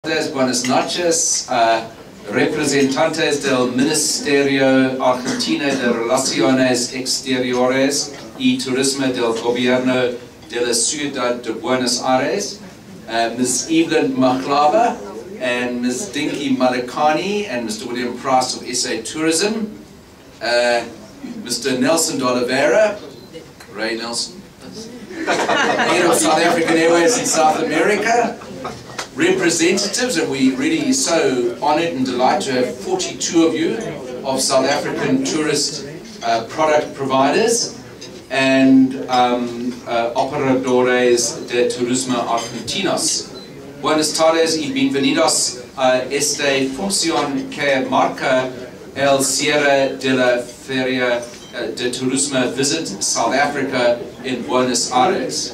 Buenas noches, representantes del Ministerio Argentino de Relaciones Exteriores y Turismo del Gobierno de la Ciudad de Buenos Aires, Ms. Evelyn Maclava and Ms. Dinky Malikani and Mr. William Price of SA Tourism, Mr. Nelson de Oliveira, Ray Nelson, head of South African Airways in South America, representatives, and we're really so honoured and delighted to have 42 of you of South African tourist product providers and operadores de turismo argentinos. Buenas tardes y bienvenidos a esta función que marca el cierre de la Feria de Turismo Visit South Africa en Buenos Aires.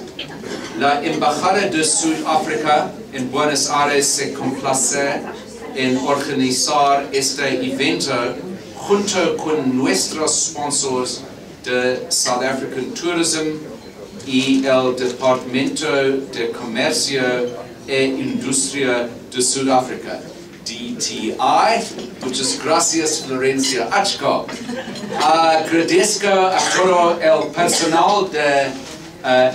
La Embajada de Sudáfrica en Buenos Aires se complace en organizar este evento junto con nuestros sponsors de South African Tourism y el Departamento de Comercio e Industria de Sudáfrica, DTI. Muchas gracias, Florencia Achko. Agradezco a todo el personal de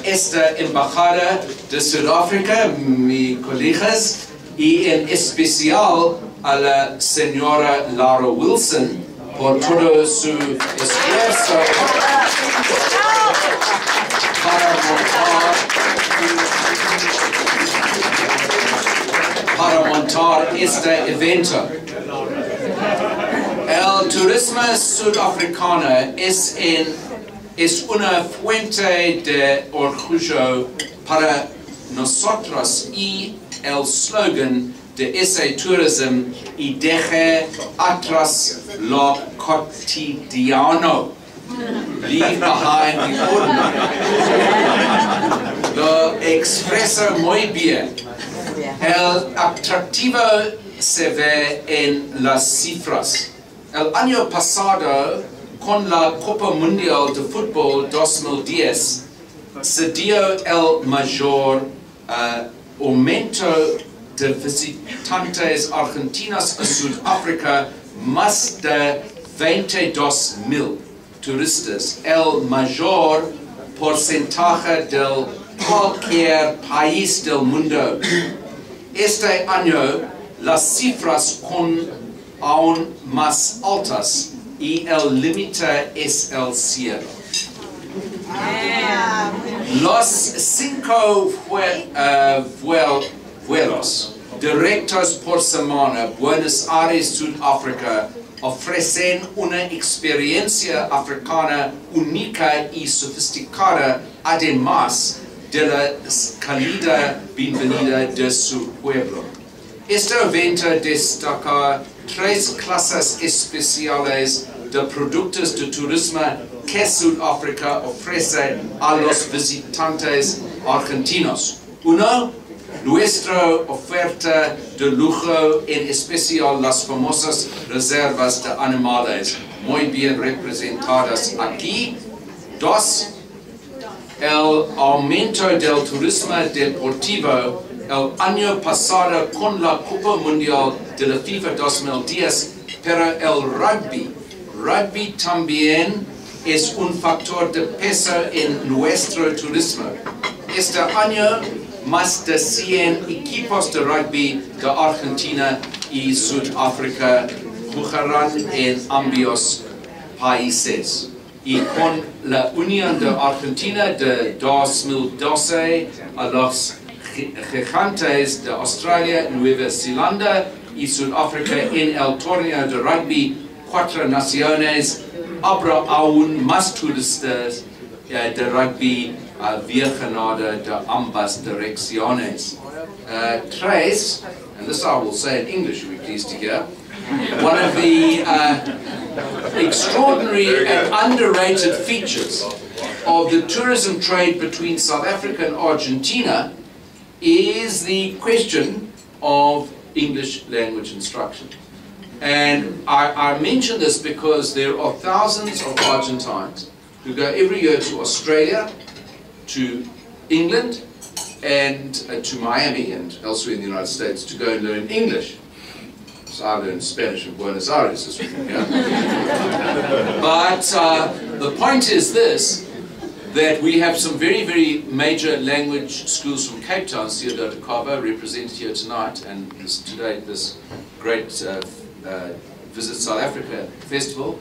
esta embajada de Sudáfrica, mis colegas, y en especial a la señora Lara Wilson por todo su esfuerzo para montar este evento. El turismo sudafricano es una fuente de orgullo para nosotros y el slogan de SA Tourism y deje atrás lo cotidiano. Leave behind the ordinary. Lo expresa muy bien. El atractivo se ve en las cifras. El año pasado, con la Copa Mundial de Fútbol 2010, se dio el mayor aumento de visitantes argentinos a Sudáfrica, más de 22,000 turistas, el mayor porcentaje de cualquier país del mundo. Este año las cifras son aún más altas y el límite es el cielo. Los 5 vuelos directos por semana Buenos Aires, Sudáfrica ofrecen una experiencia africana única y sofisticada, además de la cálida bienvenida de su pueblo. Este evento destaca 3 clases especiales de productos de turismo que Sudáfrica ofrece a los visitantes argentinos. 1. Nuestra oferta de lujo, en especial las famosas reservas de animales, muy bien representadas aquí. 2. El aumento del turismo deportivo. El año pasado con la Copa Mundial de la FIFA 2010, pero el rugby también es un factor de peso en nuestro turismo. Este año, más de 100 equipos de rugby de Argentina y Sudáfrica jugarán en ambos países. Y con la Unión de Argentina de 2012 a los gigantes de Australia, Nueva Zelanda y Sudáfrica en el torneo de rugby 4 naciones, habrá aún más turistas de rugby viajando de ambas direcciones. 3, and this I will say in English, you'll be pleased to hear, one of the extraordinary and underrated features of the tourism trade between South Africa and Argentina is the question of English language instruction. And I mention this because there are thousands of Argentines who go every year to Australia, to England, and to Miami and elsewhere in the United States to go and learn English. So I learned Spanish in Buenos Aires this week, yeah? But the point is this, that we have some very, very major language schools from Cape Town, Theodore de Cabo, represented here tonight, and today this great Visit South Africa festival,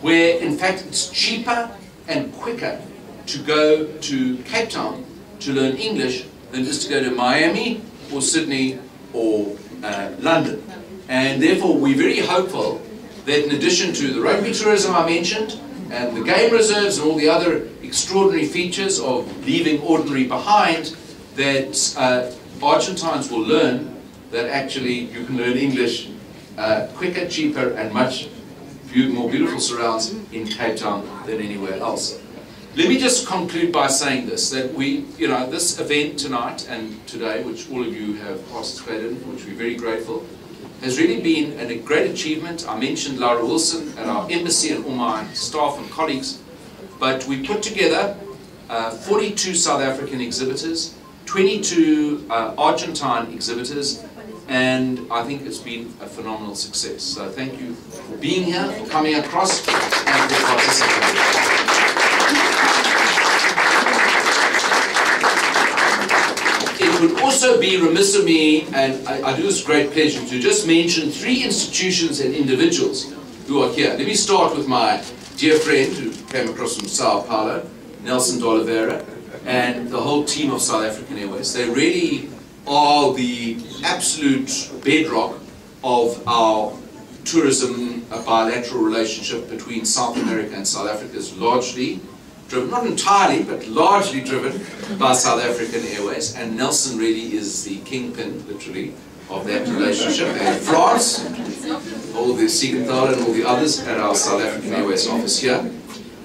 where in fact it's cheaper and quicker to go to Cape Town to learn English than it is to go to Miami or Sydney or London. And therefore we're very hopeful that in addition to the rugby tourism I mentioned, and the game reserves and all the other extraordinary features of leaving ordinary behind, that Argentines will learn that actually you can learn English quicker, cheaper, and much more beautiful surrounds in Cape Town than anywhere else. Let me just conclude by saying this, that this event tonight and today, which all of you have participated in, for which we're very grateful, has really been a great achievement. I mentioned Laura Wilson at our embassy and all my staff and colleagues, but we put together 42 South African exhibitors, 22 Argentine exhibitors, and I think it's been a phenomenal success. So thank you for being here, for coming across, and for participating. It would also be remiss of me, and I do this with great pleasure, to just mention 3 institutions and individuals who are here. Let me start with my dear friend who came across from Sao Paulo, Nelson de Oliveira, and the whole team of South African Airways. They really are the absolute bedrock of our tourism bilateral relationship between South America and South Africa. Is largely driven, not entirely, but largely driven by South African Airways, and Nelson really is the kingpin, literally, of that relationship. And France, all the Siegenthaler and all the others at our South African Airways office here.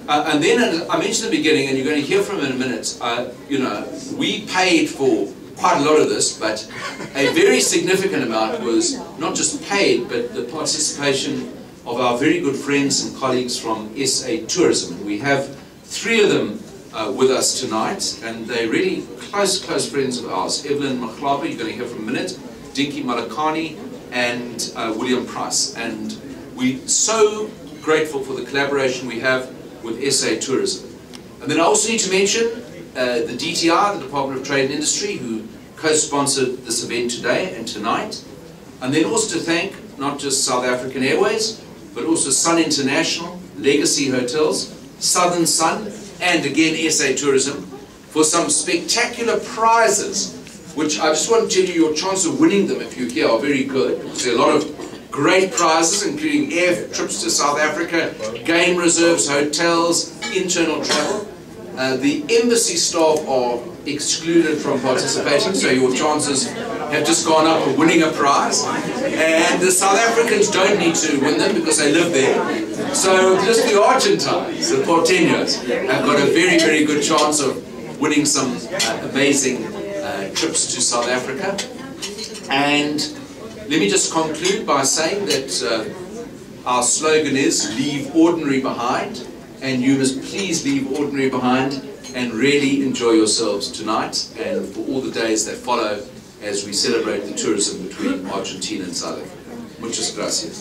And then, I mentioned at the beginning, and you're going to hear from him in a minute, we paid for quite a lot of this, but a very significant amount was not just paid, but the participation of our very good friends and colleagues from SA Tourism. We have 3 of them with us tonight, and they're really close friends of ours. Evelyn Machlaba, you're going to hear from in a minute, Dinky Malakani, and William Price. And we're so grateful for the collaboration we have with SA Tourism. And then I also need to mention the DTI, the Department of Trade and Industry, who co-sponsored this event today and tonight. And then also to thank not just South African Airways, but also Sun International, Legacy Hotels, Southern Sun, and again SA Tourism, for some spectacular prizes, which I just want to tell you, your chance of winning them if you're here are very good, because there are a lot of great prizes, including air trips to South Africa, game reserves, hotels, internal travel. The embassy staff are excluded from participating, so your chances have just gone up of winning a prize. And the South Africans don't need to win them because they live there. So just the Argentines, the Porteños, have got a very, very good chance of winning some amazing trips to South Africa. And let me just conclude by saying that our slogan is, leave ordinary behind, and you must please leave ordinary behind and really enjoy yourselves tonight and for all the days that follow as we celebrate the tourism between Argentina and South Africa. Muchas gracias.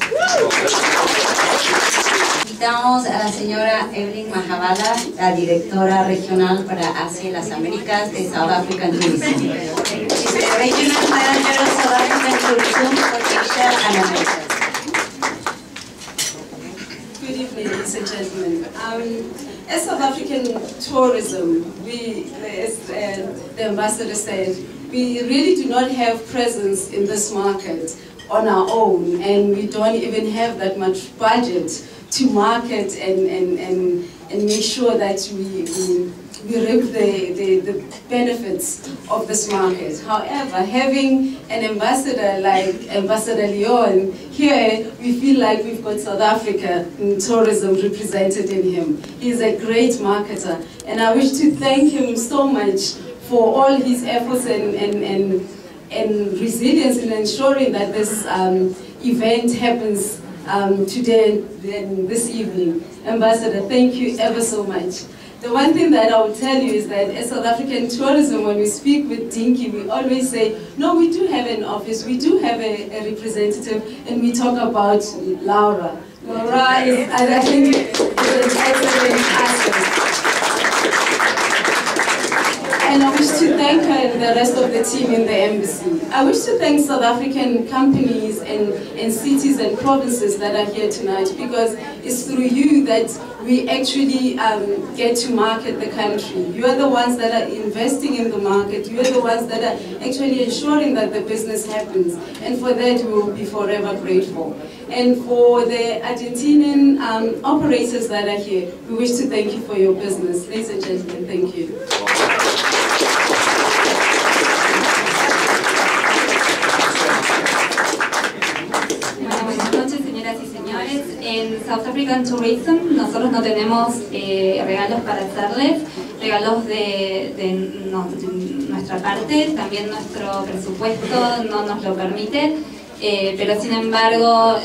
Invitamos a la señora Evelyn Mahabala, la directora regional para Asia y las Américas de South African Tourism. She's the regional manager of South African Tourism for Asia and Americas. Good evening, ladies and gentlemen. As South African tourism, as the ambassador said, we really do not have presence in this market on our own, and we don't even have that much budget to market and make sure that we reap the benefits of this market. However, having an ambassador like Ambassador Leon here, we feel like we've got South Africa in tourism represented in him. He's a great marketer, and I wish to thank him so much for all his efforts and resilience in ensuring that this event happens today and this evening. Ambassador, thank you ever so much. The one thing that I will tell you is that as South African tourism, when we speak with Dinky, we always say, no, we do have an office, we do have a representative, and we talk about Laura. Laura is, I think, is an excellent asset. And I wish to thank her and the rest of the team in the embassy. I wish to thank South African companies and cities and provinces that are here tonight, because it's through you that we actually get to market the country. You are the ones that are investing in the market. You are the ones that are actually ensuring that the business happens. And for that, we will be forever grateful. And for the Argentinian operators that are here, we wish to thank you for your business. Ladies and gentlemen, thank you. En South African Tourism nosotros no tenemos regalos para hacerles, regalos de nuestra parte, también nuestro presupuesto no nos lo permite, pero sin embargo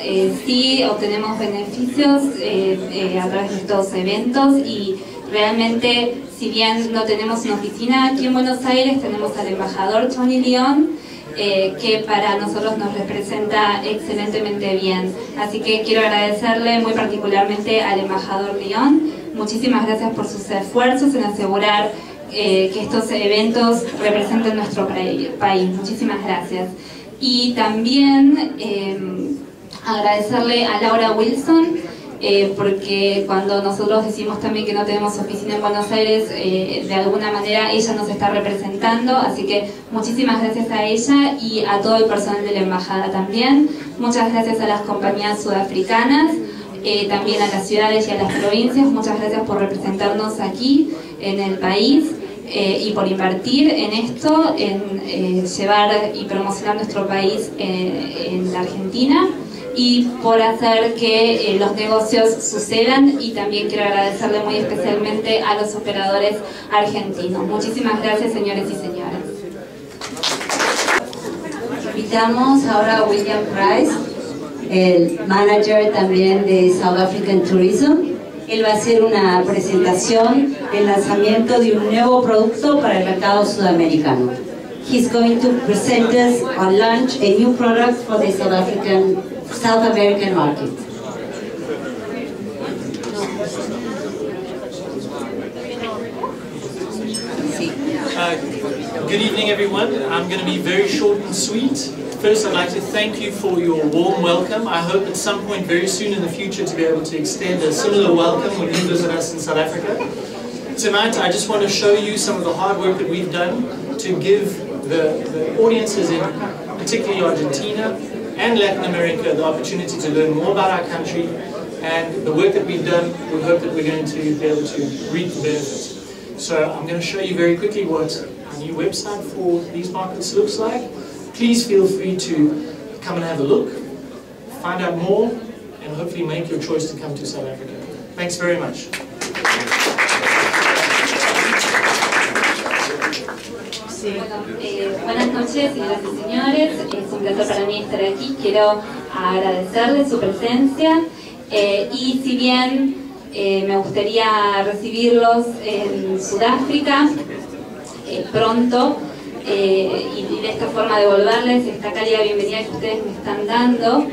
sí obtenemos beneficios a través de estos eventos, y realmente, si bien no tenemos una oficina aquí en Buenos Aires, tenemos al embajador Tony León, que para nosotros nos representa excelentemente bien. Así que quiero agradecerle muy particularmente al embajador León. Muchísimas gracias por sus esfuerzos en asegurar que estos eventos representen nuestro país. Muchísimas gracias. Y también agradecerle a Laura Wilson, porque cuando nosotros decimos también que no tenemos oficina en Buenos Aires, de alguna manera ella nos está representando, así que muchísimas gracias a ella y a todo el personal de la embajada también. Muchas gracias a las compañías sudafricanas, también a las ciudades y a las provincias. Muchas gracias por representarnos aquí en el país y por invertir en esto, en llevar y promocionar nuestro país en la Argentina, y por hacer que los negocios sucedan. Y también quiero agradecerle muy especialmente a los operadores argentinos. Muchísimas gracias, señores y señoras. Invitamos ahora a William Price, el manager también de South African Tourism. Él va a hacer una presentación del lanzamiento de un nuevo producto para el mercado sudamericano. He's going to present us on launch a new product for the South American market. Good evening, everyone. I'm going to be very short and sweet. First, I'd like to thank you for your warm welcome. I hope at some point very soon in the future to be able to extend a similar welcome when you visit us in South Africa. Tonight, I just want to show you some of the hard work that we've done to give the audiences in particularly Argentina and Latin America the opportunity to learn more about our country, and the work that we've done, we hope that we're going to be able to reap the benefits. So I'm going to show you very quickly what our new website for these markets looks like. Please feel free to come and have a look, find out more, and hopefully make your choice to come to South Africa. Thanks very much. Buenas noches, señoras y señores. Es un placer para mí estar aquí. Quiero agradecerles su presencia y si bien me gustaría recibirlos en Sudáfrica pronto y de esta forma devolverles esta cálida bienvenida que ustedes me están dando,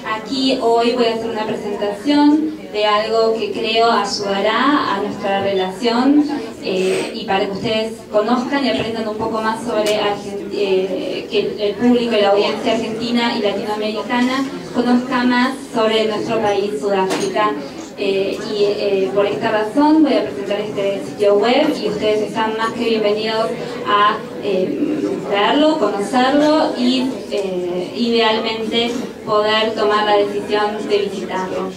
aquí hoy voy a hacer una presentación de algo que creo ayudará a nuestra relación y para que ustedes conozcan y aprendan un poco más sobre que el público y la audiencia argentina y latinoamericana conozca más sobre nuestro país, Sudáfrica. Por esta razón voy a presentar este sitio web y ustedes están más que bienvenidos a verlo, conocerlo y idealmente poder tomar la decisión de visitarlo.